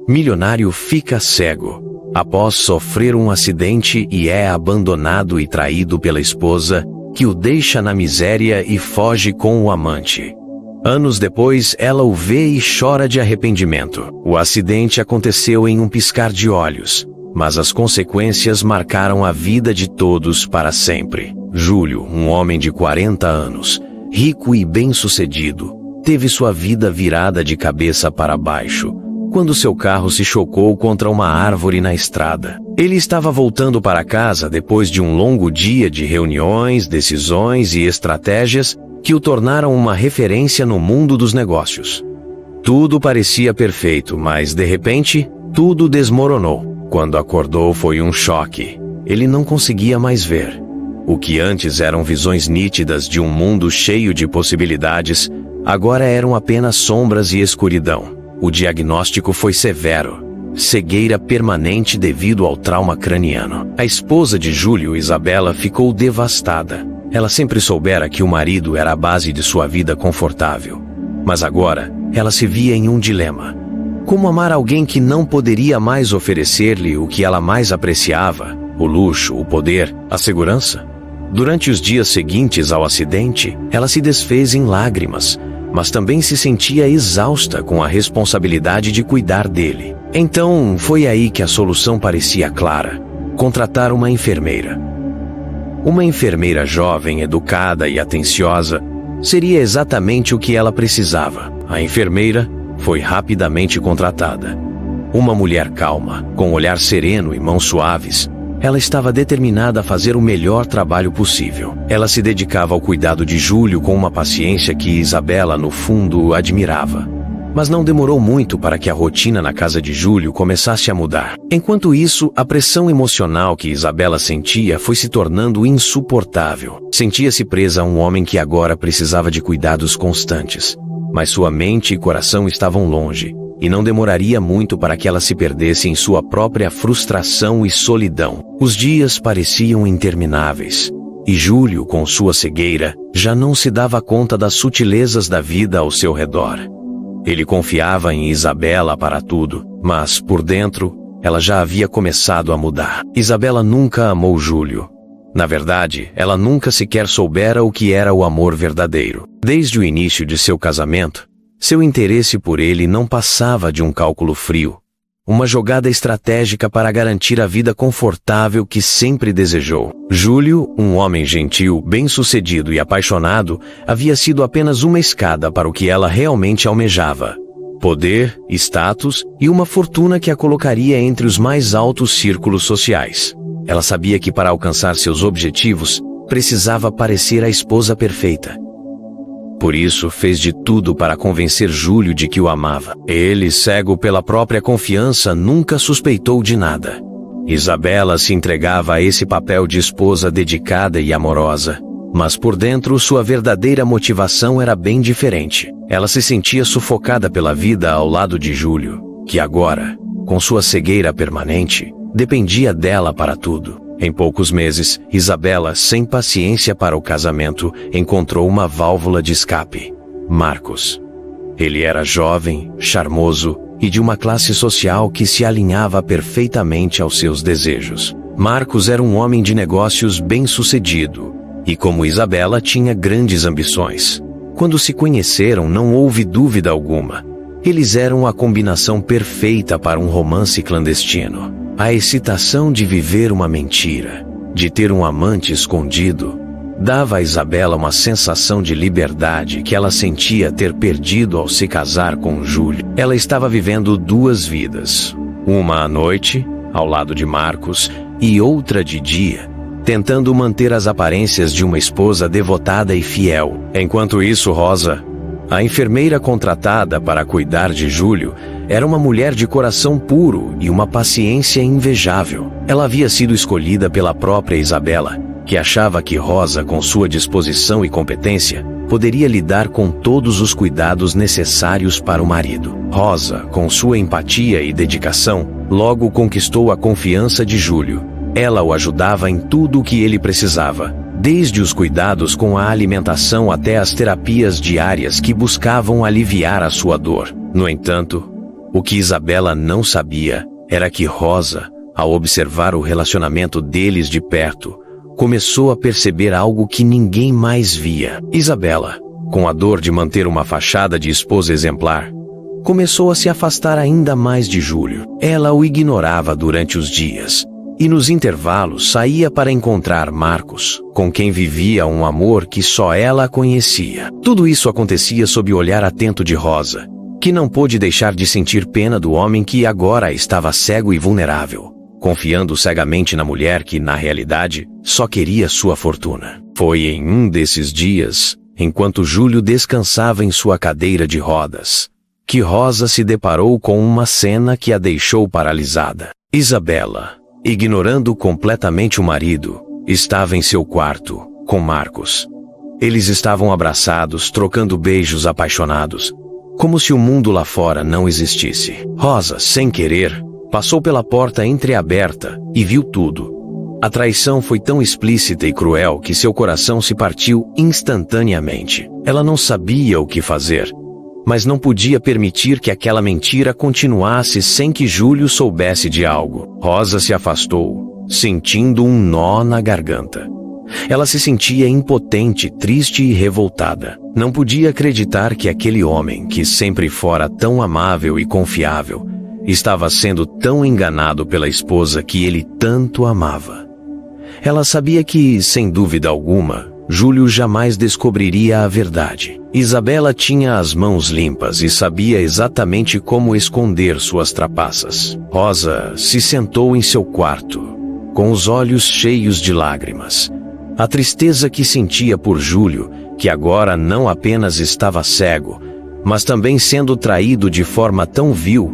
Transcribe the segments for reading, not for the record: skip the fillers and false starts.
Milionário fica cego após sofrer um acidente e é abandonado e traído pela esposa, que o deixa na miséria e foge com o amante. Anos depois, ela o vê e chora de arrependimento. O acidente aconteceu em um piscar de olhos, mas as consequências marcaram a vida de todos para sempre. Júlio, um homem de 40 anos, rico e bem-sucedido, teve sua vida virada de cabeça para baixo quando seu carro se chocou contra uma árvore na estrada. Ele estava voltando para casa depois de um longo dia de reuniões, decisões e estratégias que o tornaram uma referência no mundo dos negócios. Tudo parecia perfeito, mas de repente, tudo desmoronou. Quando acordou foi um choque. Ele não conseguia mais ver. O que antes eram visões nítidas de um mundo cheio de possibilidades, agora eram apenas sombras e escuridão. O diagnóstico foi severo: cegueira permanente devido ao trauma craniano. A esposa de Júlio, Isabela, ficou devastada. Ela sempre soubera que o marido era a base de sua vida confortável. Mas agora, ela se via em um dilema. Como amar alguém que não poderia mais oferecer-lhe o que ela mais apreciava: o luxo, o poder, a segurança? Durante os dias seguintes ao acidente, ela se desfez em lágrimas, mas também se sentia exausta com a responsabilidade de cuidar dele. Então, foi aí que a solução parecia clara: contratar uma enfermeira. Uma enfermeira jovem, educada e atenciosa seria exatamente o que ela precisava. A enfermeira foi rapidamente contratada. Uma mulher calma, com olhar sereno e mãos suaves, ela estava determinada a fazer o melhor trabalho possível. Ela se dedicava ao cuidado de Júlio com uma paciência que Isabela, no fundo, admirava. Mas não demorou muito para que a rotina na casa de Júlio começasse a mudar. Enquanto isso, a pressão emocional que Isabela sentia foi se tornando insuportável. Sentia-se presa a um homem que agora precisava de cuidados constantes. Mas sua mente e coração estavam longe, e não demoraria muito para que ela se perdesse em sua própria frustração e solidão. Os dias pareciam intermináveis, e Júlio, com sua cegueira, já não se dava conta das sutilezas da vida ao seu redor. Ele confiava em Isabela para tudo, mas, por dentro, ela já havia começado a mudar. Isabela nunca amou Júlio. Na verdade, ela nunca sequer soubera o que era o amor verdadeiro. Desde o início de seu casamento, seu interesse por ele não passava de um cálculo frio, uma jogada estratégica para garantir a vida confortável que sempre desejou. Júlio, um homem gentil, bem-sucedido e apaixonado, havia sido apenas uma escada para o que ela realmente almejava: poder, status e uma fortuna que a colocaria entre os mais altos círculos sociais. Ela sabia que para alcançar seus objetivos, precisava parecer a esposa perfeita. Por isso, fez de tudo para convencer Júlio de que o amava. Ele, cego pela própria confiança, nunca suspeitou de nada. Isabela se entregava a esse papel de esposa dedicada e amorosa. Mas por dentro, sua verdadeira motivação era bem diferente. Ela se sentia sufocada pela vida ao lado de Júlio, que agora, com sua cegueira permanente, dependia dela para tudo. Em poucos meses, Isabela, sem paciência para o casamento, encontrou uma válvula de escape: Marcos. Ele era jovem, charmoso e de uma classe social que se alinhava perfeitamente aos seus desejos. Marcos era um homem de negócios bem-sucedido e, como Isabela, tinha grandes ambições. Quando se conheceram, não houve dúvida alguma. Eles eram a combinação perfeita para um romance clandestino. A excitação de viver uma mentira, de ter um amante escondido, dava a Isabela uma sensação de liberdade que ela sentia ter perdido ao se casar com Júlio. Ela estava vivendo duas vidas: uma à noite, ao lado de Marcos, e outra de dia, tentando manter as aparências de uma esposa devotada e fiel. Enquanto isso, Rosa, a enfermeira contratada para cuidar de Júlio, era uma mulher de coração puro e uma paciência invejável. Ela havia sido escolhida pela própria Isabela, que achava que Rosa, com sua disposição e competência, poderia lidar com todos os cuidados necessários para o marido. Rosa, com sua empatia e dedicação, logo conquistou a confiança de Júlio. Ela o ajudava em tudo o que ele precisava, desde os cuidados com a alimentação até as terapias diárias que buscavam aliviar a sua dor. No entanto, O que Isabela não sabia era que Rosa, ao observar o relacionamento deles de perto, começou a perceber algo que ninguém mais via. Isabela, com a dor de manter uma fachada de esposa exemplar, começou a se afastar ainda mais de Júlio. Ela o ignorava durante os dias e nos intervalos saía para encontrar Marcos, com quem vivia um amor que só ela conhecia. Tudo isso acontecia sob o olhar atento de Rosa, que não pôde deixar de sentir pena do homem que agora estava cego e vulnerável, confiando cegamente na mulher que, na realidade, só queria sua fortuna. Foi em um desses dias, enquanto Júlio descansava em sua cadeira de rodas, que Rosa se deparou com uma cena que a deixou paralisada. Isabela, ignorando completamente o marido, estava em seu quarto, com Marcos. Eles estavam abraçados, trocando beijos apaixonados, como se o mundo lá fora não existisse. Rosa, sem querer, passou pela porta entreaberta e viu tudo. A traição foi tão explícita e cruel que seu coração se partiu instantaneamente. Ela não sabia o que fazer, mas não podia permitir que aquela mentira continuasse sem que Júlio soubesse de algo. Rosa se afastou, sentindo um nó na garganta. Ela se sentia impotente, triste e revoltada. Não podia acreditar que aquele homem, que sempre fora tão amável e confiável, estava sendo tão enganado pela esposa que ele tanto amava. Ela sabia que, sem dúvida alguma, Júlio jamais descobriria a verdade. Isabela tinha as mãos limpas e sabia exatamente como esconder suas trapaças. Rosa se sentou em seu quarto, com os olhos cheios de lágrimas. A tristeza que sentia por Júlio, que agora não apenas estava cego, mas também sendo traído de forma tão vil,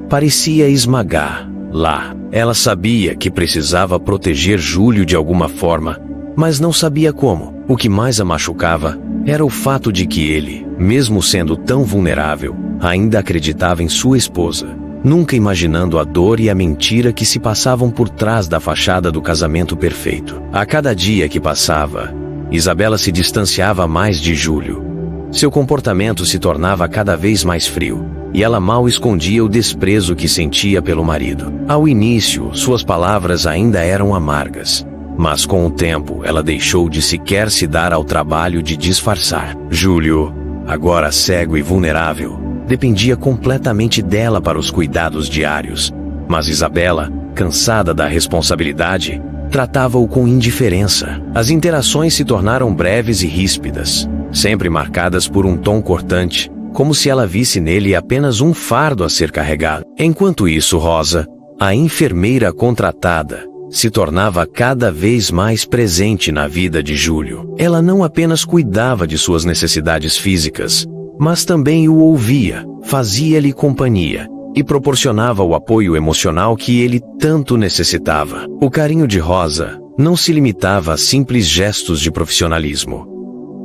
parecia esmagar. Lá, ela sabia que precisava proteger Júlio de alguma forma, mas não sabia como. O que mais a machucava era o fato de que ele, mesmo sendo tão vulnerável, ainda acreditava em sua esposa, nunca imaginando a dor e a mentira que se passavam por trás da fachada do casamento perfeito. A cada dia que passava, Isabela se distanciava mais de Júlio. Seu comportamento se tornava cada vez mais frio, e ela mal escondia o desprezo que sentia pelo marido. Ao início, suas palavras ainda eram amargas, mas com o tempo ela deixou de sequer se dar ao trabalho de disfarçar. Júlio, agora cego e vulnerável, dependia completamente dela para os cuidados diários, mas Isabela, cansada da responsabilidade, tratava-o com indiferença. As interações se tornaram breves e ríspidas, sempre marcadas por um tom cortante, como se ela visse nele apenas um fardo a ser carregado. Enquanto isso, Rosa, a enfermeira contratada, se tornava cada vez mais presente na vida de Júlio. Ela não apenas cuidava de suas necessidades físicas, mas também o ouvia, fazia-lhe companhia e proporcionava o apoio emocional que ele tanto necessitava. O carinho de Rosa não se limitava a simples gestos de profissionalismo.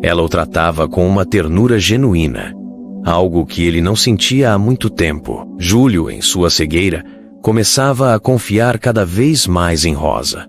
Ela o tratava com uma ternura genuína, algo que ele não sentia há muito tempo. Júlio, em sua cegueira, começava a confiar cada vez mais em Rosa.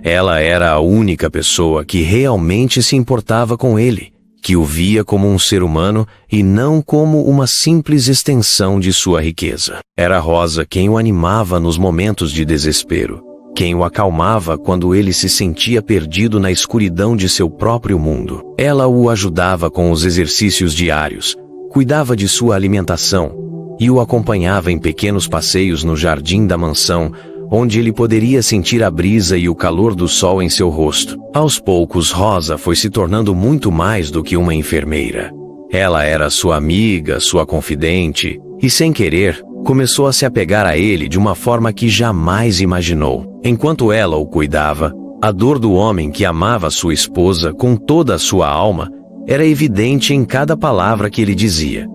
Ela era a única pessoa que realmente se importava com ele, que o via como um ser humano e não como uma simples extensão de sua riqueza. Era Rosa quem o animava nos momentos de desespero, quem o acalmava quando ele se sentia perdido na escuridão de seu próprio mundo. Ela o ajudava com os exercícios diários, cuidava de sua alimentação e o acompanhava em pequenos passeios no jardim da mansão, onde ele poderia sentir a brisa e o calor do sol em seu rosto. Aos poucos, Rosa foi se tornando muito mais do que uma enfermeira. Ela era sua amiga, sua confidente, e sem querer, começou a se apegar a ele de uma forma que jamais imaginou. Enquanto ela o cuidava, a dor do homem que amava sua esposa com toda a sua alma era evidente em cada palavra que ele dizia.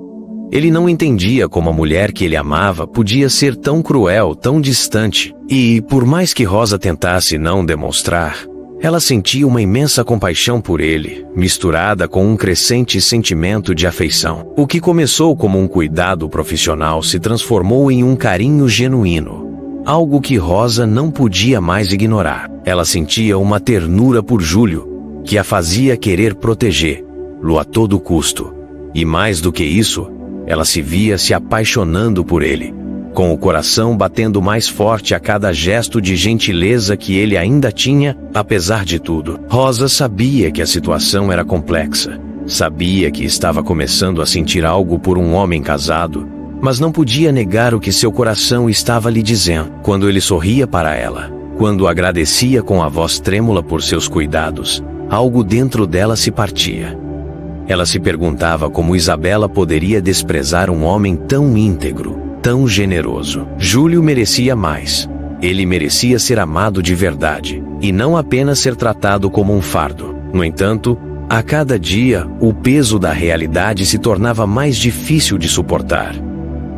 Ele não entendia como a mulher que ele amava podia ser tão cruel, tão distante. E, por mais que Rosa tentasse não demonstrar, ela sentia uma imensa compaixão por ele, misturada com um crescente sentimento de afeição. O que começou como um cuidado profissional se transformou em um carinho genuíno, algo que Rosa não podia mais ignorar. Ela sentia uma ternura por Júlio, que a fazia querer protegê-lo a todo custo. E mais do que isso, ela se via se apaixonando por ele, com o coração batendo mais forte a cada gesto de gentileza que ele ainda tinha. Apesar de tudo, Rosa sabia que a situação era complexa. Sabia que estava começando a sentir algo por um homem casado, mas não podia negar o que seu coração estava lhe dizendo. Quando ele sorria para ela, quando agradecia com a voz trêmula por seus cuidados, algo dentro dela se partia. Ela se perguntava como Isabela poderia desprezar um homem tão íntegro, tão generoso. Júlio merecia mais. Ele merecia ser amado de verdade, e não apenas ser tratado como um fardo. No entanto, a cada dia, o peso da realidade se tornava mais difícil de suportar.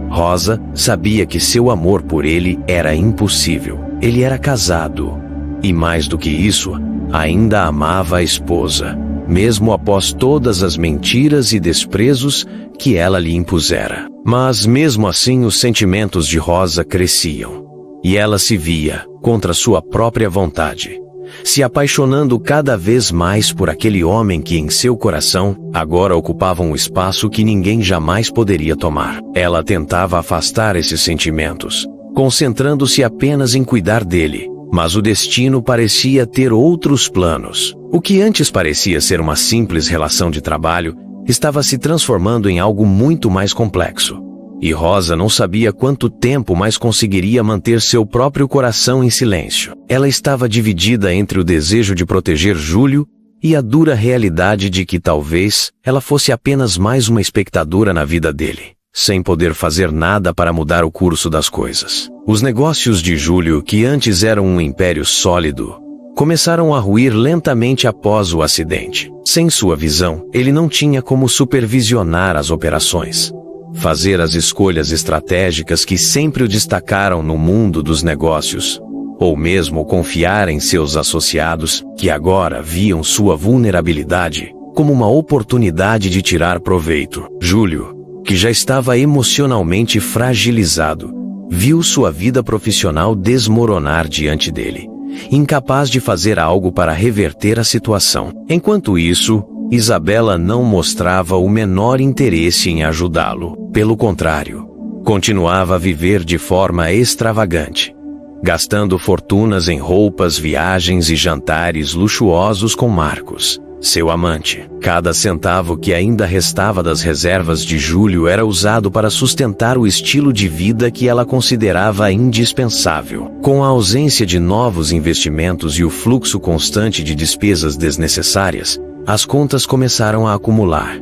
Rosa sabia que seu amor por ele era impossível. Ele era casado. E mais do que isso, ainda amava a esposa, mesmo após todas as mentiras e desprezos que ela lhe impusera. Mas mesmo assim os sentimentos de Rosa cresciam. E ela se via, contra sua própria vontade, se apaixonando cada vez mais por aquele homem que em seu coração agora ocupava um espaço que ninguém jamais poderia tomar. Ela tentava afastar esses sentimentos, concentrando-se apenas em cuidar dele, mas o destino parecia ter outros planos. O que antes parecia ser uma simples relação de trabalho estava se transformando em algo muito mais complexo. E Rosa não sabia quanto tempo mais conseguiria manter seu próprio coração em silêncio. Ela estava dividida entre o desejo de proteger Júlio e a dura realidade de que talvez ela fosse apenas mais uma espectadora na vida dele, sem poder fazer nada para mudar o curso das coisas. Os negócios de Júlio, que antes eram um império sólido, começaram a ruir lentamente após o acidente. Sem sua visão, ele não tinha como supervisionar as operações, fazer as escolhas estratégicas que sempre o destacaram no mundo dos negócios, ou mesmo confiar em seus associados, que agora viam sua vulnerabilidade como uma oportunidade de tirar proveito. Júlio, que já estava emocionalmente fragilizado, viu sua vida profissional desmoronar diante dele, incapaz de fazer algo para reverter a situação. Enquanto isso, Isabela não mostrava o menor interesse em ajudá-lo. Pelo contrário, continuava a viver de forma extravagante, gastando fortunas em roupas, viagens e jantares luxuosos com Marcos, seu amante. Cada centavo que ainda restava das reservas de Júlio era usado para sustentar o estilo de vida que ela considerava indispensável. Com a ausência de novos investimentos e o fluxo constante de despesas desnecessárias, as contas começaram a acumular.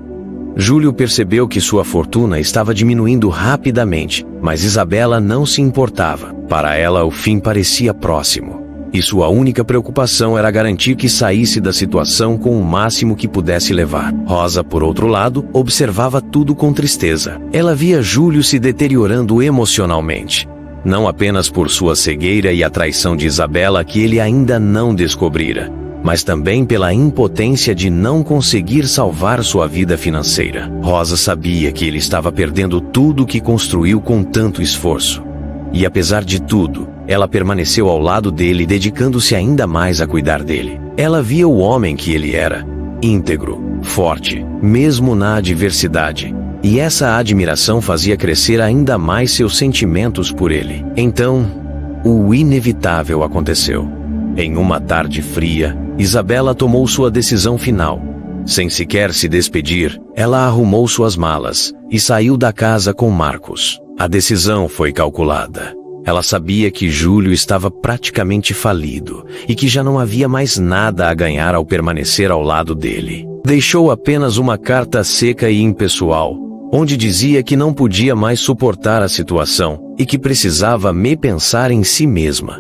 Júlio percebeu que sua fortuna estava diminuindo rapidamente, mas Isabela não se importava. Para ela, o fim parecia próximo, e sua única preocupação era garantir que saísse da situação com o máximo que pudesse levar. Rosa, por outro lado, observava tudo com tristeza. Ela via Júlio se deteriorando emocionalmente, não apenas por sua cegueira e a traição de Isabela que ele ainda não descobrira, mas também pela impotência de não conseguir salvar sua vida financeira. Rosa sabia que ele estava perdendo tudo o que construiu com tanto esforço. E apesar de tudo, ela permaneceu ao lado dele, dedicando-se ainda mais a cuidar dele. Ela via o homem que ele era, íntegro, forte, mesmo na adversidade, e essa admiração fazia crescer ainda mais seus sentimentos por ele. Então, o inevitável aconteceu. Em uma tarde fria, Isabela tomou sua decisão final. Sem sequer se despedir, ela arrumou suas malas e saiu da casa com Marcos. A decisão foi calculada. Ela sabia que Júlio estava praticamente falido e que já não havia mais nada a ganhar ao permanecer ao lado dele. Deixou apenas uma carta seca e impessoal, onde dizia que não podia mais suportar a situação e que precisava pensar em si mesma.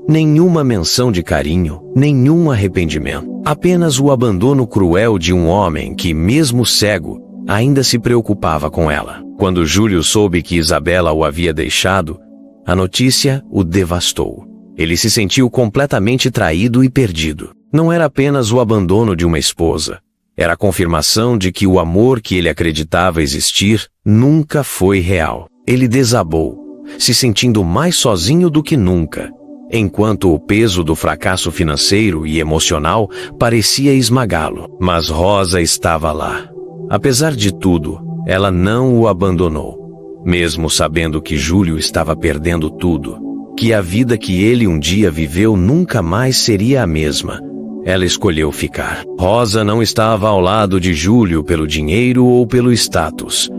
Nenhuma menção de carinho, nenhum arrependimento. Apenas o abandono cruel de um homem que, mesmo cego, ainda se preocupava com ela. Quando Júlio soube que Isabela o havia deixado, a notícia o devastou. Ele se sentiu completamente traído e perdido. Não era apenas o abandono de uma esposa. Era a confirmação de que o amor que ele acreditava existir nunca foi real. Ele desabou, se sentindo mais sozinho do que nunca, enquanto o peso do fracasso financeiro e emocional parecia esmagá-lo. Mas Rosa estava lá. Apesar de tudo, ela não o abandonou. Mesmo sabendo que Júlio estava perdendo tudo, que a vida que ele um dia viveu nunca mais seria a mesma, ela escolheu ficar. Rosa não estava ao lado de Júlio pelo dinheiro ou pelo status.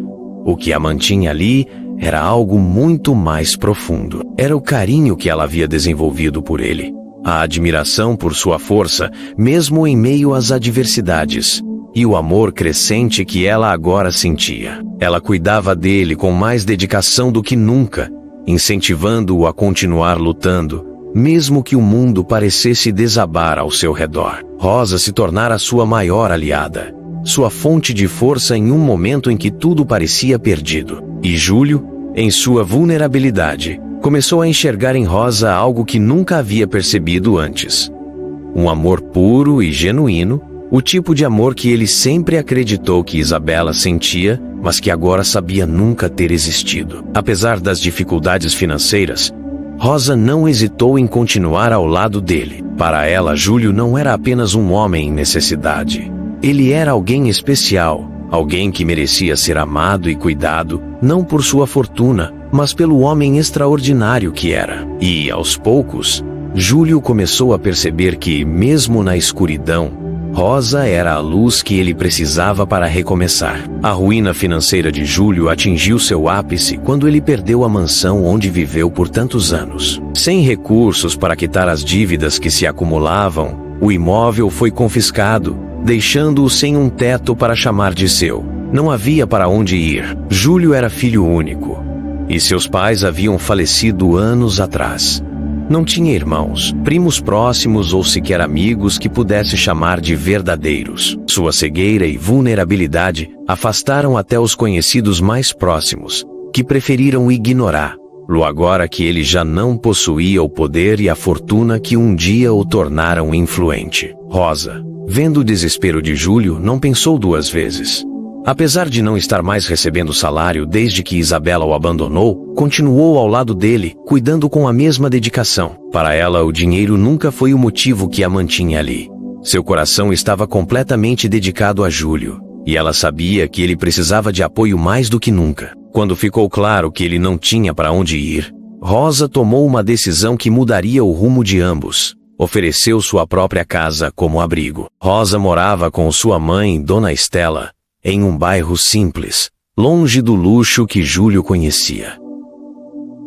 O que a mantinha ali era algo muito mais profundo. Era o carinho que ela havia desenvolvido por ele, a admiração por sua força, mesmo em meio às adversidades, e o amor crescente que ela agora sentia. Ela cuidava dele com mais dedicação do que nunca, incentivando-o a continuar lutando, mesmo que o mundo parecesse desabar ao seu redor. Rosa se tornara sua maior aliada, sua fonte de força em um momento em que tudo parecia perdido. E Júlio, em sua vulnerabilidade, começou a enxergar em Rosa algo que nunca havia percebido antes. Um amor puro e genuíno, o tipo de amor que ele sempre acreditou que Isabela sentia, mas que agora sabia nunca ter existido. Apesar das dificuldades financeiras, Rosa não hesitou em continuar ao lado dele. Para ela, Júlio não era apenas um homem em necessidade. Ele era alguém especial, alguém que merecia ser amado e cuidado, não por sua fortuna, mas pelo homem extraordinário que era. E, aos poucos, Júlio começou a perceber que, mesmo na escuridão, Rosa era a luz que ele precisava para recomeçar. A ruína financeira de Júlio atingiu seu ápice quando ele perdeu a mansão onde viveu por tantos anos. Sem recursos para quitar as dívidas que se acumulavam, o imóvel foi confiscado, deixando-o sem um teto para chamar de seu. Não havia para onde ir. Júlio era filho único, e seus pais haviam falecido anos atrás. Não tinha irmãos, primos próximos ou sequer amigos que pudesse chamar de verdadeiros. Sua cegueira e vulnerabilidade afastaram até os conhecidos mais próximos, que preferiram ignorá-lo agora que ele já não possuía o poder e a fortuna que um dia o tornaram influente. Rosa, vendo o desespero de Júlio, não pensou duas vezes. Apesar de não estar mais recebendo salário desde que Isabela o abandonou, continuou ao lado dele, cuidando com a mesma dedicação. Para ela, o dinheiro nunca foi o motivo que a mantinha ali. Seu coração estava completamente dedicado a Júlio, e ela sabia que ele precisava de apoio mais do que nunca. Quando ficou claro que ele não tinha para onde ir, Rosa tomou uma decisão que mudaria o rumo de ambos. Ofereceu sua própria casa como abrigo. Rosa morava com sua mãe, Dona Estela, em um bairro simples, longe do luxo que Júlio conhecia.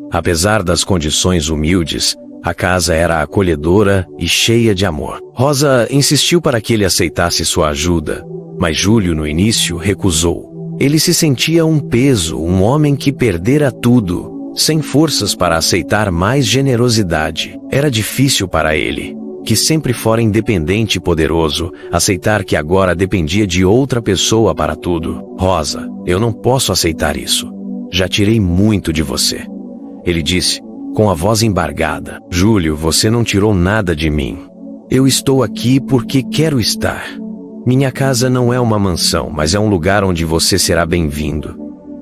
Apesar das condições humildes, a casa era acolhedora e cheia de amor. Rosa insistiu para que ele aceitasse sua ajuda, mas Júlio no início recusou. Ele se sentia um peso, um homem que perdera tudo, sem forças para aceitar mais generosidade. Era difícil para ele, que sempre fora independente e poderoso, aceitar que agora dependia de outra pessoa para tudo. Rosa, eu não posso aceitar isso. Já tirei muito de você, ele disse, com a voz embargada. Júlio, você não tirou nada de mim. Eu estou aqui porque quero estar. Minha casa não é uma mansão, mas é um lugar onde você será bem-vindo.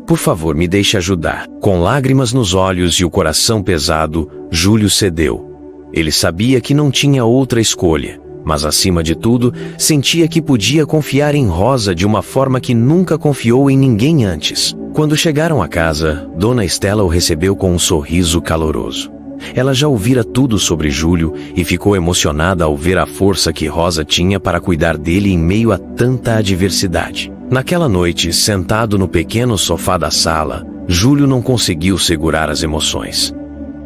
Por favor, me deixe ajudar. Com lágrimas nos olhos e o coração pesado, Júlio cedeu. Ele sabia que não tinha outra escolha, mas acima de tudo, sentia que podia confiar em Rosa de uma forma que nunca confiou em ninguém antes. Quando chegaram à casa, Dona Estela o recebeu com um sorriso caloroso. Ela já ouvira tudo sobre Júlio e ficou emocionada ao ver a força que Rosa tinha para cuidar dele em meio a tanta adversidade. Naquela noite, sentado no pequeno sofá da sala, Júlio não conseguiu segurar as emoções.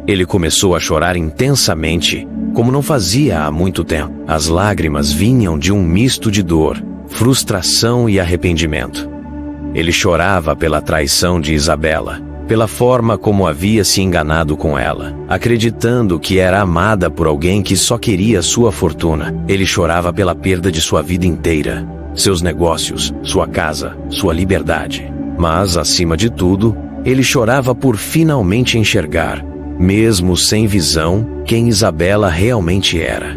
Ele começou a chorar intensamente, como não fazia há muito tempo. As lágrimas vinham de um misto de dor, frustração e arrependimento. Ele chorava pela traição de Isabela, pela forma como havia se enganado com ela, acreditando que era amada por alguém que só queria sua fortuna. Ele chorava pela perda de sua vida inteira, seus negócios, sua casa, sua liberdade. Mas, acima de tudo, ele chorava por finalmente enxergar, mesmo sem visão, quem Isabela realmente era.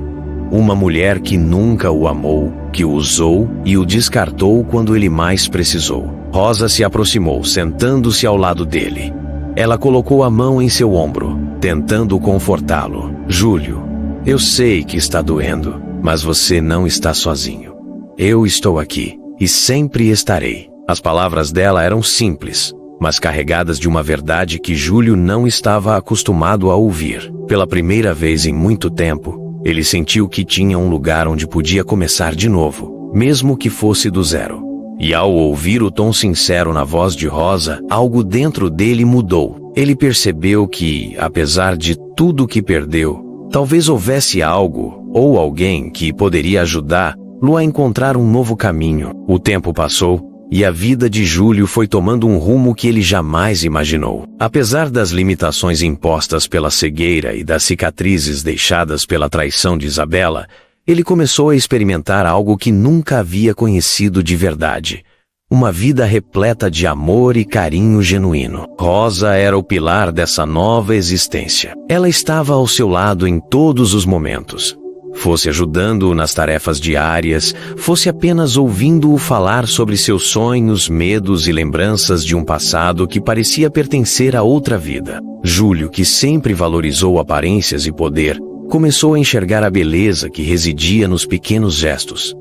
Uma mulher que nunca o amou, que o usou e o descartou quando ele mais precisou. Rosa se aproximou, sentando-se ao lado dele. Ela colocou a mão em seu ombro, tentando confortá-lo. Júlio, eu sei que está doendo, mas você não está sozinho. Eu estou aqui, e sempre estarei. As palavras dela eram simples, mas carregadas de uma verdade que Júlio não estava acostumado a ouvir. Pela primeira vez em muito tempo, ele sentiu que tinha um lugar onde podia começar de novo, mesmo que fosse do zero. E ao ouvir o tom sincero na voz de Rosa, algo dentro dele mudou. Ele percebeu que, apesar de tudo que perdeu, talvez houvesse algo ou alguém que poderia ajudá-lo a encontrar um novo caminho. O tempo passou e a vida de Júlio foi tomando um rumo que ele jamais imaginou. Apesar das limitações impostas pela cegueira e das cicatrizes deixadas pela traição de Isabela, ele começou a experimentar algo que nunca havia conhecido de verdade. Uma vida repleta de amor e carinho genuíno. Rosa era o pilar dessa nova existência. Ela estava ao seu lado em todos os momentos. Fosse ajudando-o nas tarefas diárias, fosse apenas ouvindo-o falar sobre seus sonhos, medos e lembranças de um passado que parecia pertencer a outra vida. Júlio, que sempre valorizou aparências e poder, começou a enxergar a beleza que residia nos pequenos gestos.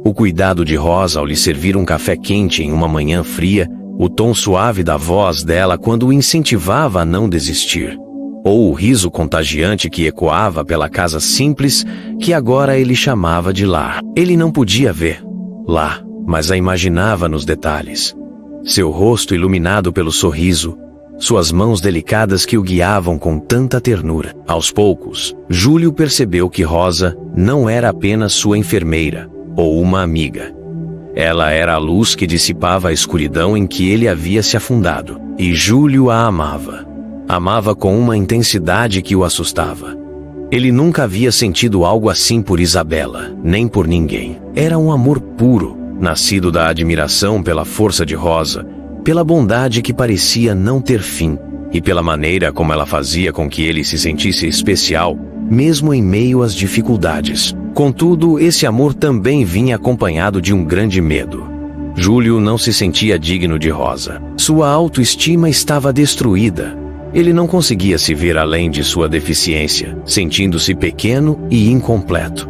O cuidado de Rosa ao lhe servir um café quente em uma manhã fria, o tom suave da voz dela quando o incentivava a não desistir, ou o riso contagiante que ecoava pela casa simples que agora ele chamava de lar. Ele não podia ver lá, mas a imaginava nos detalhes. Seu rosto iluminado pelo sorriso, suas mãos delicadas que o guiavam com tanta ternura. Aos poucos, Júlio percebeu que Rosa não era apenas sua enfermeira ou uma amiga. Ela era a luz que dissipava a escuridão em que ele havia se afundado. E Júlio a amava. Amava com uma intensidade que o assustava. Ele nunca havia sentido algo assim por Isabela, nem por ninguém. Era um amor puro, nascido da admiração pela força de Rosa, pela bondade que parecia não ter fim, e pela maneira como ela fazia com que ele se sentisse especial, mesmo em meio às dificuldades. Contudo, esse amor também vinha acompanhado de um grande medo. Júlio não se sentia digno de Rosa. Sua autoestima estava destruída. Ele não conseguia se ver além de sua deficiência, sentindo-se pequeno e incompleto.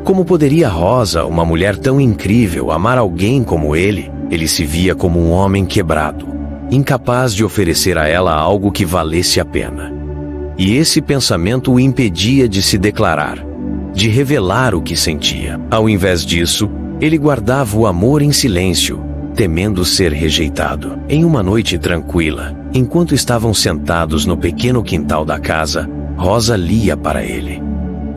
Como poderia Rosa, uma mulher tão incrível, amar alguém como ele? Ele se via como um homem quebrado, incapaz de oferecer a ela algo que valesse a pena. E esse pensamento o impedia de se declarar, de revelar o que sentia. Ao invés disso, ele guardava o amor em silêncio, temendo ser rejeitado. Em uma noite tranquila, enquanto estavam sentados no pequeno quintal da casa, Rosa lia para ele.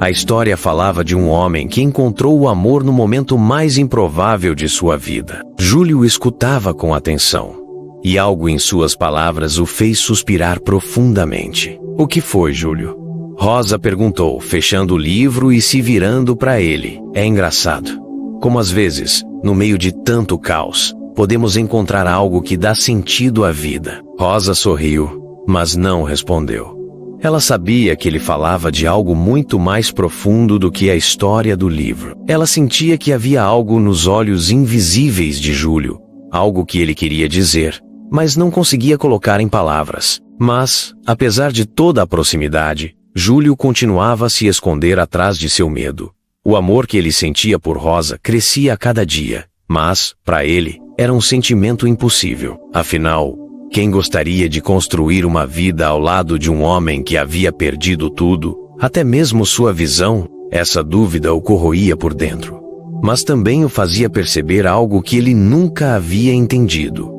A história falava de um homem que encontrou o amor no momento mais improvável de sua vida. Júlio o escutava com atenção, e algo em suas palavras o fez suspirar profundamente. "O que foi, Júlio?" Rosa perguntou, fechando o livro e se virando para ele. "É engraçado como às vezes, no meio de tanto caos, podemos encontrar algo que dá sentido à vida." Rosa sorriu, mas não respondeu. Ela sabia que ele falava de algo muito mais profundo do que a história do livro. Ela sentia que havia algo nos olhos invisíveis de Júlio, algo que ele queria dizer, mas não conseguia colocar em palavras. Mas, apesar de toda a proximidade, Júlio continuava a se esconder atrás de seu medo. O amor que ele sentia por Rosa crescia a cada dia, mas, para ele, era um sentimento impossível. Afinal, quem gostaria de construir uma vida ao lado de um homem que havia perdido tudo, até mesmo sua visão? Essa dúvida o corroía por dentro, mas também o fazia perceber algo que ele nunca havia entendido.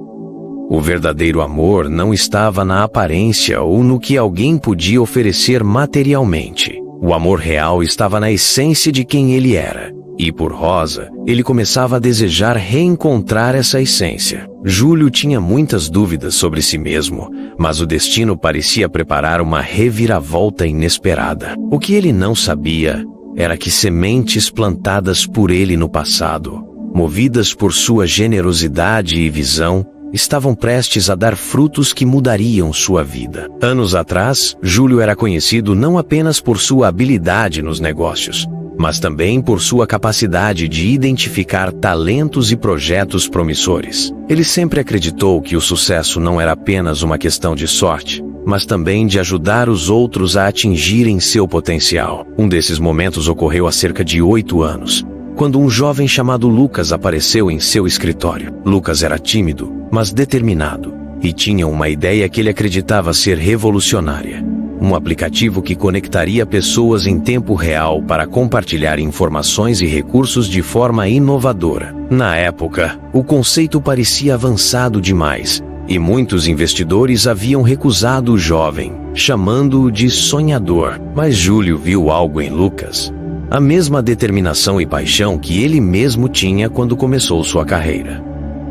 O verdadeiro amor não estava na aparência ou no que alguém podia oferecer materialmente. O amor real estava na essência de quem ele era. E por Rosa, ele começava a desejar reencontrar essa essência. Júlio tinha muitas dúvidas sobre si mesmo, mas o destino parecia preparar uma reviravolta inesperada. O que ele não sabia era que sementes plantadas por ele no passado, movidas por sua generosidade e visão, estavam prestes a dar frutos que mudariam sua vida. Anos atrás, Júlio era conhecido não apenas por sua habilidade nos negócios, mas também por sua capacidade de identificar talentos e projetos promissores. Ele sempre acreditou que o sucesso não era apenas uma questão de sorte, mas também de ajudar os outros a atingirem seu potencial. Um desses momentos ocorreu há cerca de 8 anos, quando um jovem chamado Lucas apareceu em seu escritório. Lucas era tímido, mas determinado, e tinha uma ideia que ele acreditava ser revolucionária. Um aplicativo que conectaria pessoas em tempo real para compartilhar informações e recursos de forma inovadora. Na época, o conceito parecia avançado demais, e muitos investidores haviam recusado o jovem, chamando-o de sonhador. Mas Júlio viu algo em Lucas. A mesma determinação e paixão que ele mesmo tinha quando começou sua carreira.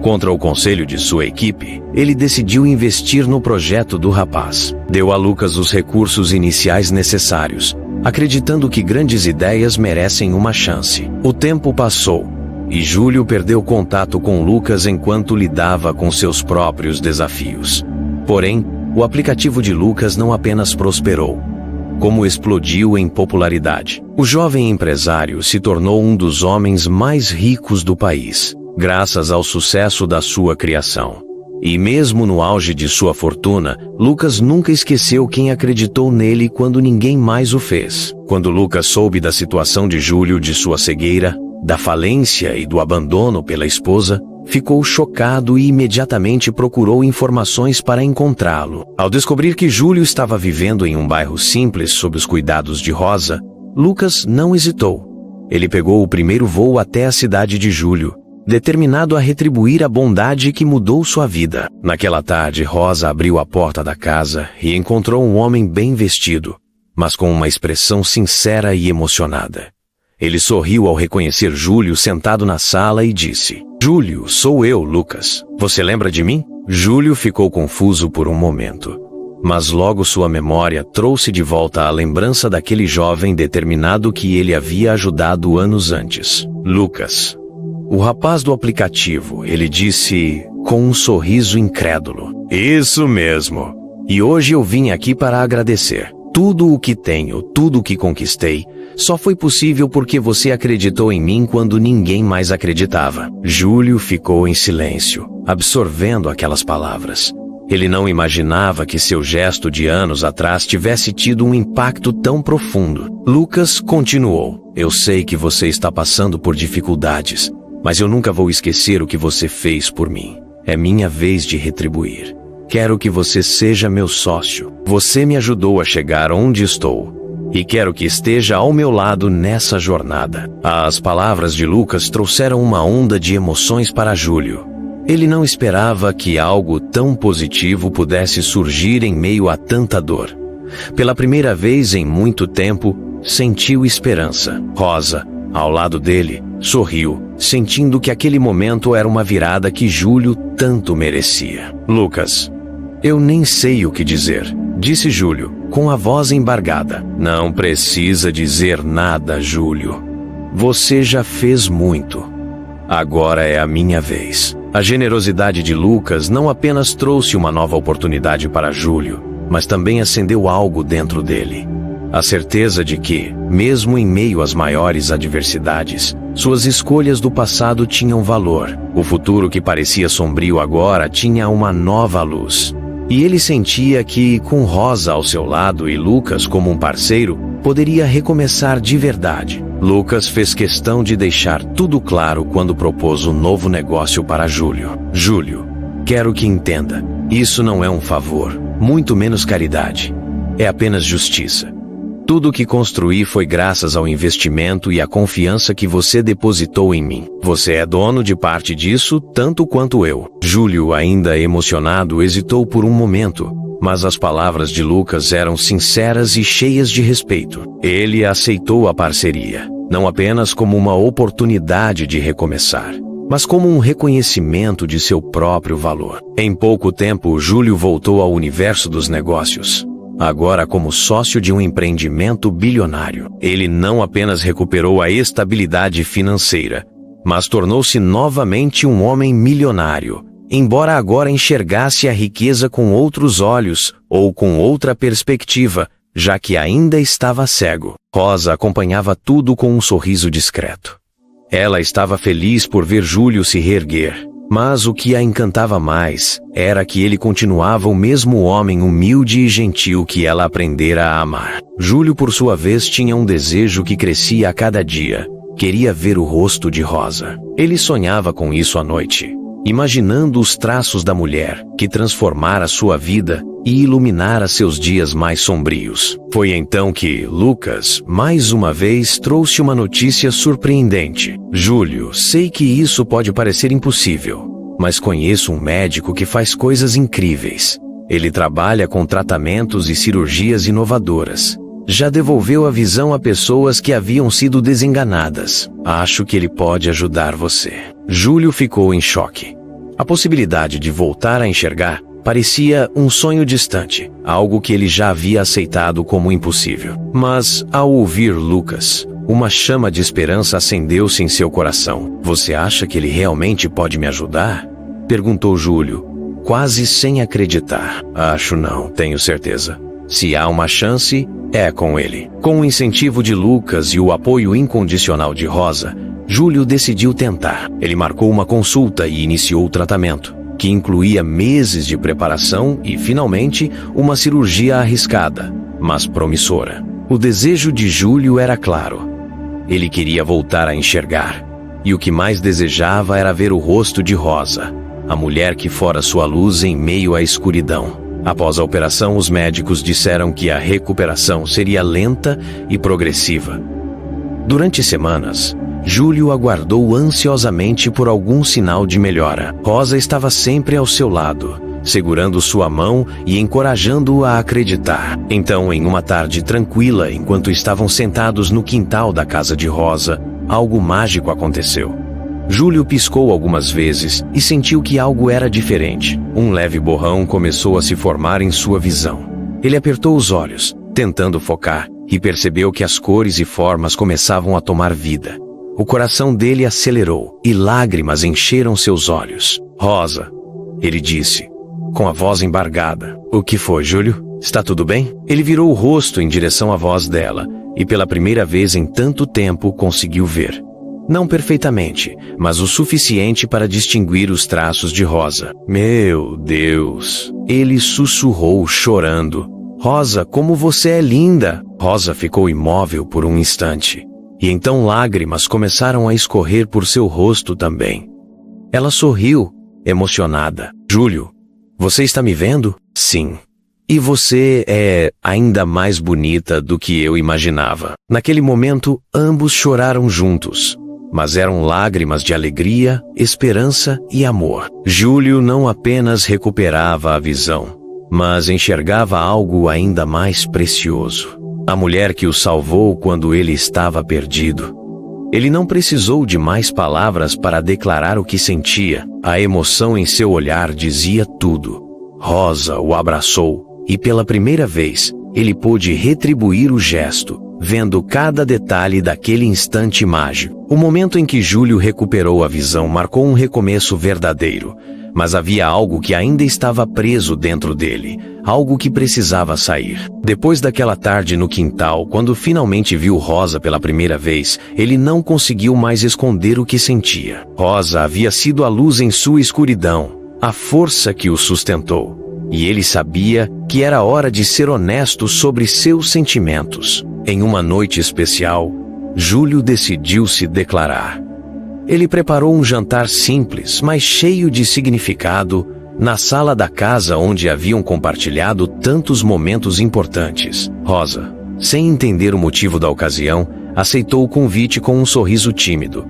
Contra o conselho de sua equipe, ele decidiu investir no projeto do rapaz. Deu a Lucas os recursos iniciais necessários, acreditando que grandes ideias merecem uma chance. O tempo passou, e Júlio perdeu contato com Lucas enquanto lidava com seus próprios desafios. Porém, o aplicativo de Lucas não apenas prosperou, como explodiu em popularidade. O jovem empresário se tornou um dos homens mais ricos do país, graças ao sucesso da sua criação. E mesmo no auge de sua fortuna, Lucas nunca esqueceu quem acreditou nele quando ninguém mais o fez. Quando Lucas soube da situação de Júlio, de sua cegueira, da falência e do abandono pela esposa, ficou chocado e imediatamente procurou informações para encontrá-lo. Ao descobrir que Júlio estava vivendo em um bairro simples sob os cuidados de Rosa, Lucas não hesitou. Ele pegou o primeiro voo até a cidade de Júlio, determinado a retribuir a bondade que mudou sua vida. Naquela tarde, Rosa abriu a porta da casa e encontrou um homem bem vestido, mas com uma expressão sincera e emocionada. Ele sorriu ao reconhecer Júlio sentado na sala e disse: "Júlio, sou eu, Lucas. Você lembra de mim?" Júlio ficou confuso por um momento, mas logo sua memória trouxe de volta a lembrança daquele jovem determinado que ele havia ajudado anos antes. "Lucas, o rapaz do aplicativo", ele disse com um sorriso incrédulo. "Isso mesmo. E hoje eu vim aqui para agradecer. Tudo o que tenho, tudo o que conquistei, só foi possível porque você acreditou em mim quando ninguém mais acreditava." Júlio ficou em silêncio, absorvendo aquelas palavras. Ele não imaginava que seu gesto de anos atrás tivesse tido um impacto tão profundo. Lucas continuou: "Eu sei que você está passando por dificuldades, mas eu nunca vou esquecer o que você fez por mim. É minha vez de retribuir. Quero que você seja meu sócio. Você me ajudou a chegar onde estou, e quero que esteja ao meu lado nessa jornada." As palavras de Lucas trouxeram uma onda de emoções para Júlio. Ele não esperava que algo tão positivo pudesse surgir em meio a tanta dor. Pela primeira vez em muito tempo, sentiu esperança. Rosa, ao lado dele, sorriu, sentindo que aquele momento era uma virada que Júlio tanto merecia. "Lucas, eu nem sei o que dizer", disse Júlio, com a voz embargada. "Não precisa dizer nada, Júlio. Você já fez muito. Agora é a minha vez." A generosidade de Lucas não apenas trouxe uma nova oportunidade para Júlio, mas também acendeu algo dentro dele. A certeza de que, mesmo em meio às maiores adversidades, suas escolhas do passado tinham valor. O futuro que parecia sombrio agora tinha uma nova luz. E ele sentia que, com Rosa ao seu lado e Lucas como um parceiro, poderia recomeçar de verdade. Lucas fez questão de deixar tudo claro quando propôs um novo negócio para Júlio. "Júlio, quero que entenda, isso não é um favor, muito menos caridade. É apenas justiça. Tudo o que construí foi graças ao investimento e à confiança que você depositou em mim. Você é dono de parte disso, tanto quanto eu." Júlio, ainda emocionado, hesitou por um momento, mas as palavras de Lucas eram sinceras e cheias de respeito. Ele aceitou a parceria, não apenas como uma oportunidade de recomeçar, mas como um reconhecimento de seu próprio valor. Em pouco tempo, Júlio voltou ao universo dos negócios. Agora como sócio de um empreendimento bilionário. Ele não apenas recuperou a estabilidade financeira, mas tornou-se novamente um homem milionário, embora agora enxergasse a riqueza com outros olhos ou com outra perspectiva, já que ainda estava cego. Rosa acompanhava tudo com um sorriso discreto. Ela estava feliz por ver Júlio se reerguer, mas o que a encantava mais era que ele continuava o mesmo homem humilde e gentil que ela aprendera a amar. Júlio, por sua vez, tinha um desejo que crescia a cada dia. Queria ver o rosto de Rosa. Ele sonhava com isso à noite. imaginando os traços da mulher que transformara sua vida e iluminara seus dias mais sombrios. Foi então que Lucas, mais uma vez, trouxe uma notícia surpreendente. Júlio, sei que isso pode parecer impossível, mas conheço um médico que faz coisas incríveis. Ele trabalha com tratamentos e cirurgias inovadoras. Já devolveu a visão a pessoas que haviam sido desenganadas. Acho que ele pode ajudar você. Júlio ficou em choque. A possibilidade de voltar a enxergar parecia um sonho distante, algo que ele já havia aceitado como impossível. Mas, ao ouvir Lucas, uma chama de esperança acendeu-se em seu coração. Você acha que ele realmente pode me ajudar? Perguntou Júlio, quase sem acreditar. Acho não, tenho certeza. Se há uma chance, é com ele. Com o incentivo de Lucas e o apoio incondicional de Rosa, Júlio decidiu tentar. Ele marcou uma consulta e iniciou o tratamento, que incluía meses de preparação e, finalmente, uma cirurgia arriscada, mas promissora. O desejo de Júlio era claro. Ele queria voltar a enxergar, e o que mais desejava era ver o rosto de Rosa, a mulher que fora sua luz em meio à escuridão. Após a operação, os médicos disseram que a recuperação seria lenta e progressiva. Durante semanas, Júlio aguardou ansiosamente por algum sinal de melhora. Rosa estava sempre ao seu lado, segurando sua mão e encorajando-o a acreditar. Então, em uma tarde tranquila, enquanto estavam sentados no quintal da casa de Rosa, algo mágico aconteceu. Júlio piscou algumas vezes e sentiu que algo era diferente. Um leve borrão começou a se formar em sua visão. Ele apertou os olhos, tentando focar, e percebeu que as cores e formas começavam a tomar vida. O coração dele acelerou e lágrimas encheram seus olhos. Rosa, ele disse, com a voz embargada. O que foi, Júlio? Está tudo bem? Ele virou o rosto em direção à voz dela e pela primeira vez em tanto tempo conseguiu ver. Não perfeitamente, mas o suficiente para distinguir os traços de Rosa. Meu Deus! Ele sussurrou, chorando. Rosa, como você é linda! Rosa ficou imóvel por um instante. E então lágrimas começaram a escorrer por seu rosto também. Ela sorriu, emocionada. Júlio, você está me vendo? Sim. E você é ainda mais bonita do que eu imaginava. Naquele momento, ambos choraram juntos. Mas eram lágrimas de alegria, esperança e amor. Júlio não apenas recuperava a visão, mas enxergava algo ainda mais precioso. A mulher que o salvou quando ele estava perdido. Ele não precisou de mais palavras para declarar o que sentia. A emoção em seu olhar dizia tudo. Rosa o abraçou, e pela primeira vez, ele pôde retribuir o gesto, vendo cada detalhe daquele instante mágico. O momento em que Júlio recuperou a visão marcou um recomeço verdadeiro, mas havia algo que ainda estava preso dentro dele, algo que precisava sair. Depois daquela tarde no quintal, quando finalmente viu Rosa pela primeira vez, ele não conseguiu mais esconder o que sentia. Rosa havia sido a luz em sua escuridão, a força que o sustentou, e ele sabia que era hora de ser honesto sobre seus sentimentos. Em uma noite especial, Júlio decidiu se declarar. Ele preparou um jantar simples, mas cheio de significado, na sala da casa onde haviam compartilhado tantos momentos importantes. Rosa, sem entender o motivo da ocasião, aceitou o convite com um sorriso tímido.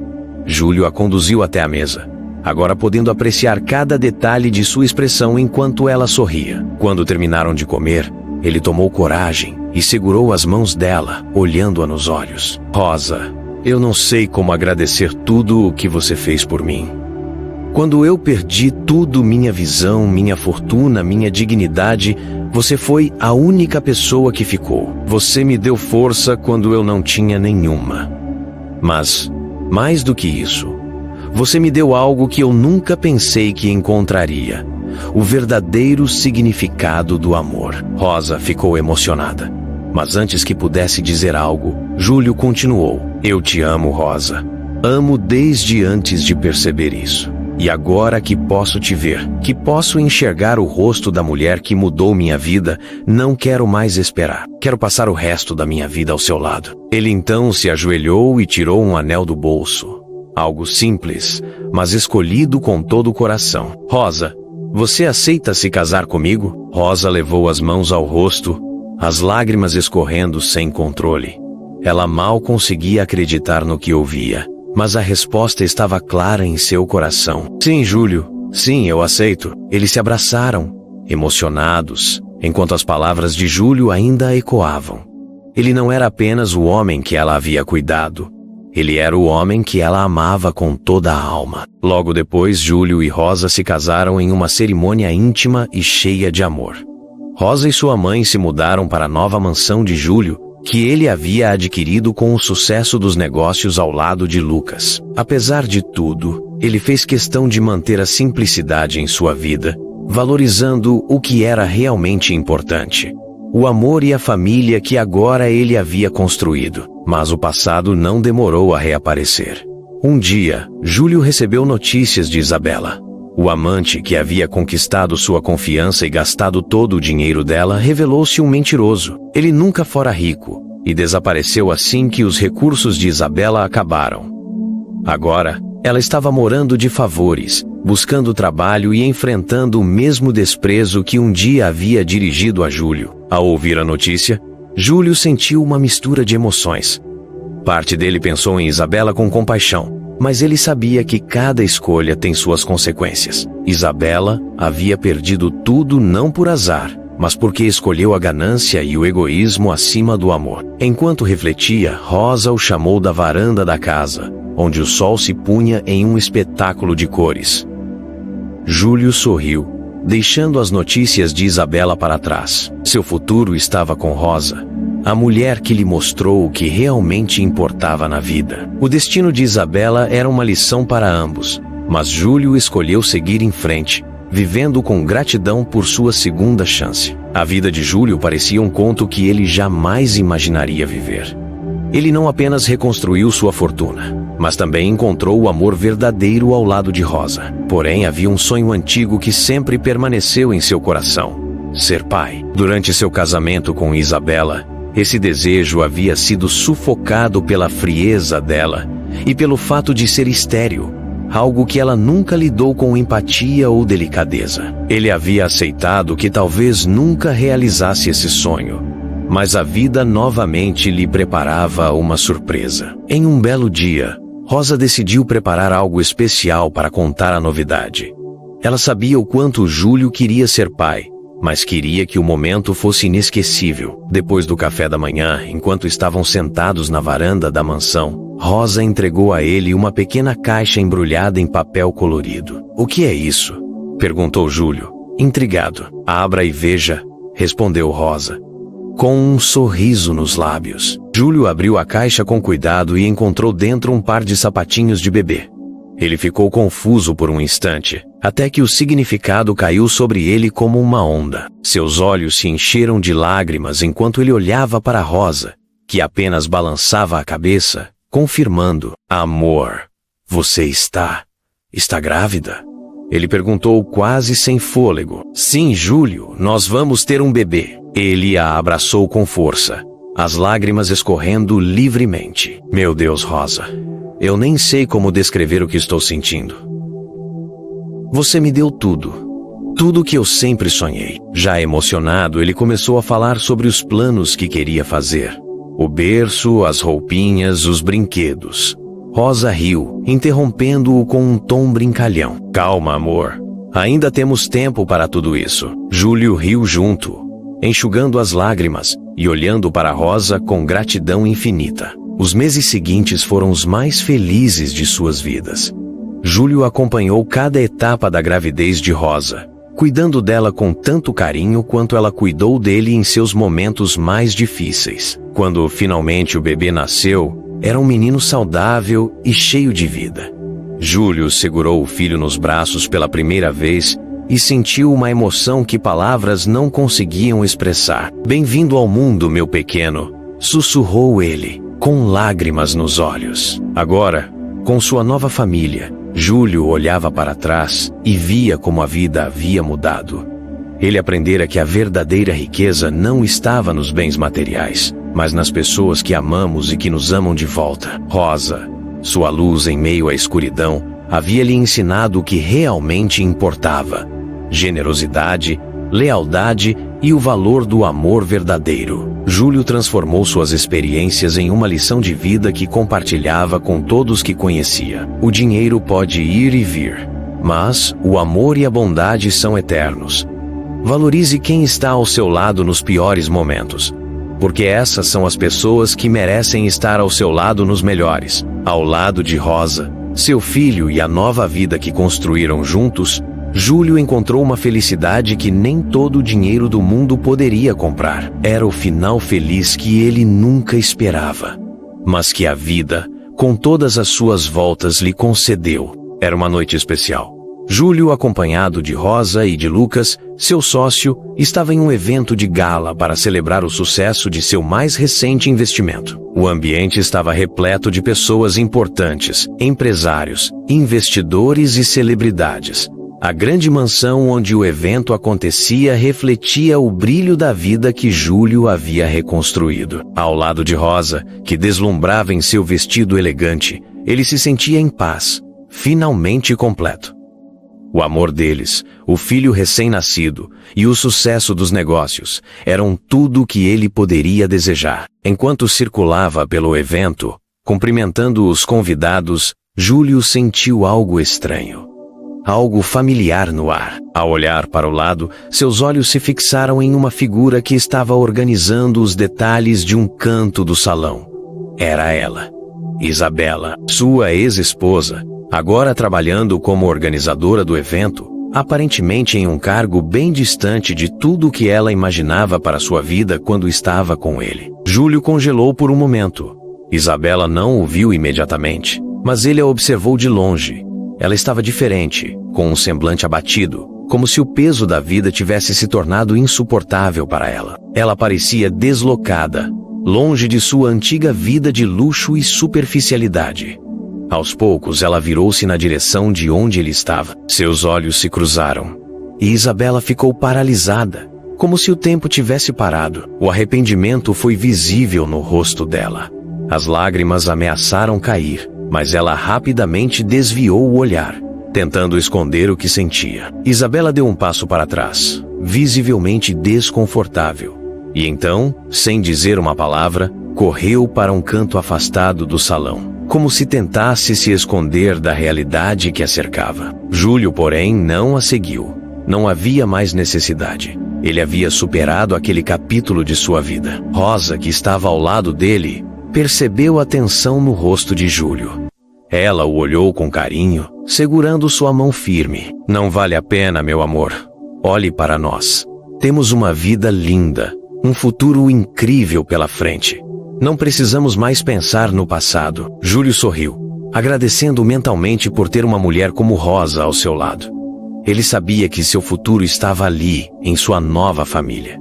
Júlio a conduziu até a mesa, agora podendo apreciar cada detalhe de sua expressão enquanto ela sorria. Quando terminaram de comer, ele tomou coragem e segurou as mãos dela, olhando-a nos olhos. Rosa, eu não sei como agradecer tudo o que você fez por mim. Quando eu perdi tudo, minha visão, minha fortuna, minha dignidade, você foi a única pessoa que ficou. Você me deu força quando eu não tinha nenhuma. Mas, mais do que isso, você me deu algo que eu nunca pensei que encontraria. O verdadeiro significado do amor. Rosa ficou emocionada. Mas antes que pudesse dizer algo, Júlio continuou. Eu te amo, Rosa. Amo desde antes de perceber isso. E agora que posso te ver, que posso enxergar o rosto da mulher que mudou minha vida, não quero mais esperar. Quero passar o resto da minha vida ao seu lado. Ele então se ajoelhou e tirou um anel do bolso. algo simples, mas escolhido com todo o coração. Rosa, você aceita se casar comigo? Rosa levou as mãos ao rosto, as lágrimas escorrendo sem controle. Ela mal conseguia acreditar no que ouvia, mas a resposta estava clara em seu coração. Sim, Júlio, sim, eu aceito. Eles se abraçaram, emocionados, enquanto as palavras de Júlio ainda ecoavam. Ele não era apenas o homem que ela havia cuidado. Ele era o homem que ela amava com toda a alma. Logo depois, Júlio e Rosa se casaram em uma cerimônia íntima e cheia de amor. Rosa e sua mãe se mudaram para a nova mansão de Júlio, que ele havia adquirido com o sucesso dos negócios ao lado de Lucas. Apesar de tudo, ele fez questão de manter a simplicidade em sua vida, valorizando o que era realmente importante: o amor e a família que agora ele havia construído. Mas o passado não demorou a reaparecer. Um dia, Júlio recebeu notícias de Isabela. O amante que havia conquistado sua confiança e gastado todo o dinheiro dela revelou-se um mentiroso. Ele nunca fora rico e desapareceu assim que os recursos de Isabela acabaram. Agora, ela estava morando de favores, buscando trabalho e enfrentando o mesmo desprezo que um dia havia dirigido a Júlio. Ao ouvir a notícia, Júlio sentiu uma mistura de emoções. Parte dele pensou em Isabela com compaixão, mas ele sabia que cada escolha tem suas consequências. Isabela havia perdido tudo não por azar, mas porque escolheu a ganância e o egoísmo acima do amor. Enquanto refletia, Rosa o chamou da varanda da casa, onde o sol se punha em um espetáculo de cores. Júlio sorriu, deixando as notícias de Isabela para trás. Seu futuro estava com Rosa, a mulher que lhe mostrou o que realmente importava na vida. O destino de Isabela era uma lição para ambos, mas Júlio escolheu seguir em frente, vivendo com gratidão por sua segunda chance. A vida de Júlio parecia um conto que ele jamais imaginaria viver. Ele não apenas reconstruiu sua fortuna, mas também encontrou o amor verdadeiro ao lado de Rosa. Porém, havia um sonho antigo que sempre permaneceu em seu coração: ser pai. Durante seu casamento com Isabela, esse desejo havia sido sufocado pela frieza dela e pelo fato de ser estéril, algo que ela nunca lidou com empatia ou delicadeza. Ele havia aceitado que talvez nunca realizasse esse sonho, mas a vida novamente lhe preparava uma surpresa. Em um belo dia, Rosa decidiu preparar algo especial para contar a novidade. Ela sabia o quanto Júlio queria ser pai, mas queria que o momento fosse inesquecível. Depois do café da manhã, enquanto estavam sentados na varanda da mansão, Rosa entregou a ele uma pequena caixa embrulhada em papel colorido. "O que é isso?" perguntou Júlio, intrigado. "Abra e veja", respondeu Rosa, com um sorriso nos lábios. Júlio abriu a caixa com cuidado e encontrou dentro um par de sapatinhos de bebê. Ele ficou confuso por um instante, até que o significado caiu sobre ele como uma onda. Seus olhos se encheram de lágrimas enquanto ele olhava para Rosa, que apenas balançava a cabeça, confirmando: "Amor, você está grávida?" Ele perguntou quase sem fôlego. "Sim, Júlio, nós vamos ter um bebê." Ele a abraçou com força, as lágrimas escorrendo livremente. "Meu Deus, Rosa, eu nem sei como descrever o que estou sentindo. Você me deu tudo o que eu sempre sonhei." Já emocionado, ele começou a falar sobre os planos que queria fazer: o berço, as roupinhas, os brinquedos. Rosa riu, interrompendo-o com um tom brincalhão. "Calma, amor. Ainda temos tempo para tudo isso." Júlio riu junto, enxugando as lágrimas e olhando para Rosa com gratidão infinita. Os meses seguintes foram os mais felizes de suas vidas. Júlio acompanhou cada etapa da gravidez de Rosa, cuidando dela com tanto carinho quanto ela cuidou dele em seus momentos mais difíceis. Quando finalmente o bebê nasceu, era um menino saudável e cheio de vida. Júlio segurou o filho nos braços pela primeira vez e sentiu uma emoção que palavras não conseguiam expressar. "Bem-vindo ao mundo, meu pequeno", sussurrou ele, com lágrimas nos olhos. Agora, com sua nova família, Júlio olhava para trás e via como a vida havia mudado. Ele aprendera que a verdadeira riqueza não estava nos bens materiais, mas nas pessoas que amamos e que nos amam de volta. Rosa, Sua luz em meio à escuridão havia lhe ensinado o que realmente importava: generosidade, lealdade e o valor do amor verdadeiro. Júlio transformou suas experiências em uma lição de vida que compartilhava com todos que conhecia. O dinheiro pode ir e vir, mas o amor e a bondade são eternos. Valorize quem está ao seu lado nos piores momentos, porque essas são as pessoas que merecem estar ao seu lado nos melhores. Ao lado de Rosa, seu filho e a nova vida que construíram juntos, Júlio encontrou uma felicidade que nem todo o dinheiro do mundo poderia comprar. Era o final feliz que ele nunca esperava, mas que a vida, com todas as suas voltas, lhe concedeu. Era uma noite especial. Júlio, acompanhado de Rosa e de Lucas, seu sócio, estava em um evento de gala para celebrar o sucesso de seu mais recente investimento. O ambiente estava repleto de pessoas importantes, empresários, investidores e celebridades. A grande mansão onde o evento acontecia refletia o brilho da vida que Júlio havia reconstruído. Ao lado de Rosa, que deslumbrava em seu vestido elegante, ele se sentia em paz, finalmente completo. O amor deles, o filho recém-nascido e o sucesso dos negócios eram tudo o que ele poderia desejar. Enquanto circulava pelo evento, cumprimentando os convidados, Júlio sentiu algo estranho. Algo familiar no ar. Ao olhar para o lado, seus olhos se fixaram em uma figura que estava organizando os detalhes de um canto do salão. Era ela, Isabela, sua ex-esposa, agora trabalhando como organizadora do evento, aparentemente em um cargo bem distante de tudo o que ela imaginava para sua vida quando estava com ele. Júlio congelou por um momento. Isabela não o viu imediatamente, mas ele a observou de longe. Ela estava diferente, com um semblante abatido, como se o peso da vida tivesse se tornado insuportável para ela. Ela parecia deslocada, longe de sua antiga vida de luxo e superficialidade. Aos poucos, ela virou-se na direção de onde ele estava. Seus olhos se cruzaram, e Isabela ficou paralisada, como se o tempo tivesse parado. O arrependimento foi visível no rosto dela. As lágrimas ameaçaram cair, mas ela rapidamente desviou o olhar, tentando esconder o que sentia. Isabela deu um passo para trás, visivelmente desconfortável, e então, sem dizer uma palavra, correu para um canto afastado do salão, como se tentasse se esconder da realidade que a cercava. Júlio, porém, não a seguiu. Não havia mais necessidade. Ele havia superado aquele capítulo de sua vida. Rosa, que estava ao lado dele, percebeu a tensão no rosto de Júlio. Ela o olhou com carinho, segurando sua mão firme. Não vale a pena, meu amor. Olhe para nós. Temos uma vida linda, um futuro incrível pela frente. Não precisamos mais pensar no passado. Júlio sorriu, agradecendo mentalmente por ter uma mulher como Rosa ao seu lado. Ele sabia que seu futuro estava ali, em sua nova família.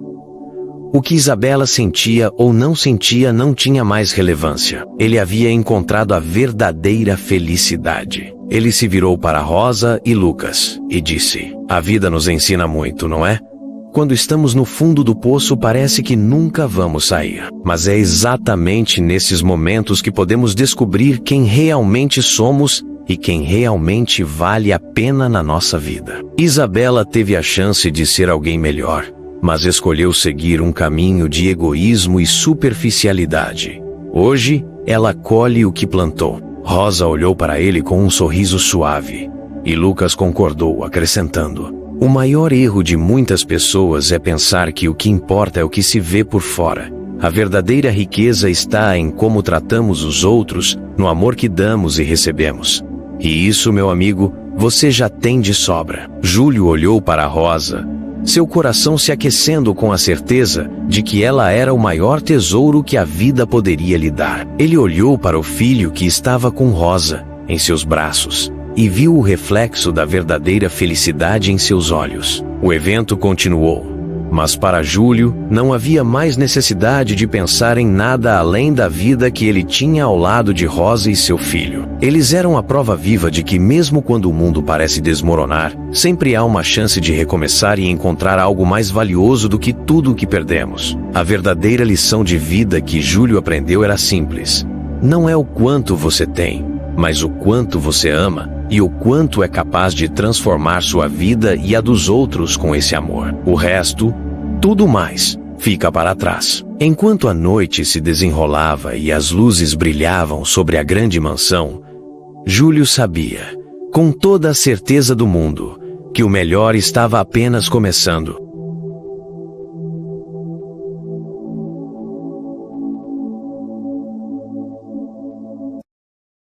O que Isabela sentia ou não sentia não tinha mais relevância. Ele havia encontrado a verdadeira felicidade. Ele se virou para Rosa e Lucas e disse: "A vida nos ensina muito, não é? Quando estamos no fundo do poço, parece que nunca vamos sair. Mas é exatamente nesses momentos que podemos descobrir quem realmente somos e quem realmente vale a pena na nossa vida." Isabela teve a chance de ser alguém melhor, mas escolheu seguir um caminho de egoísmo e superficialidade. Hoje, ela colhe o que plantou. Rosa olhou para ele com um sorriso suave, e Lucas concordou, acrescentando: "O maior erro de muitas pessoas é pensar que o que importa é o que se vê por fora. A verdadeira riqueza está em como tratamos os outros, no amor que damos e recebemos. E isso, meu amigo, você já tem de sobra." Júlio olhou para Rosa, seu coração se aquecendo com a certeza de que ela era o maior tesouro que a vida poderia lhe dar. Ele olhou para o filho que estava com Rosa em seus braços e viu o reflexo da verdadeira felicidade em seus olhos. O evento continuou, mas para Júlio não havia mais necessidade de pensar em nada além da vida que ele tinha ao lado de Rosa e seu filho. Eles eram a prova viva de que mesmo quando o mundo parece desmoronar, sempre há uma chance de recomeçar e encontrar algo mais valioso do que tudo o que perdemos. A verdadeira lição de vida que Júlio aprendeu era simples: não é o quanto você tem, mas o quanto você ama e o quanto é capaz de transformar sua vida e a dos outros com esse amor. O resto, tudo mais, fica para trás. Enquanto a noite se desenrolava e as luzes brilhavam sobre a grande mansão, Júlio sabia, com toda a certeza do mundo, que o melhor estava apenas começando.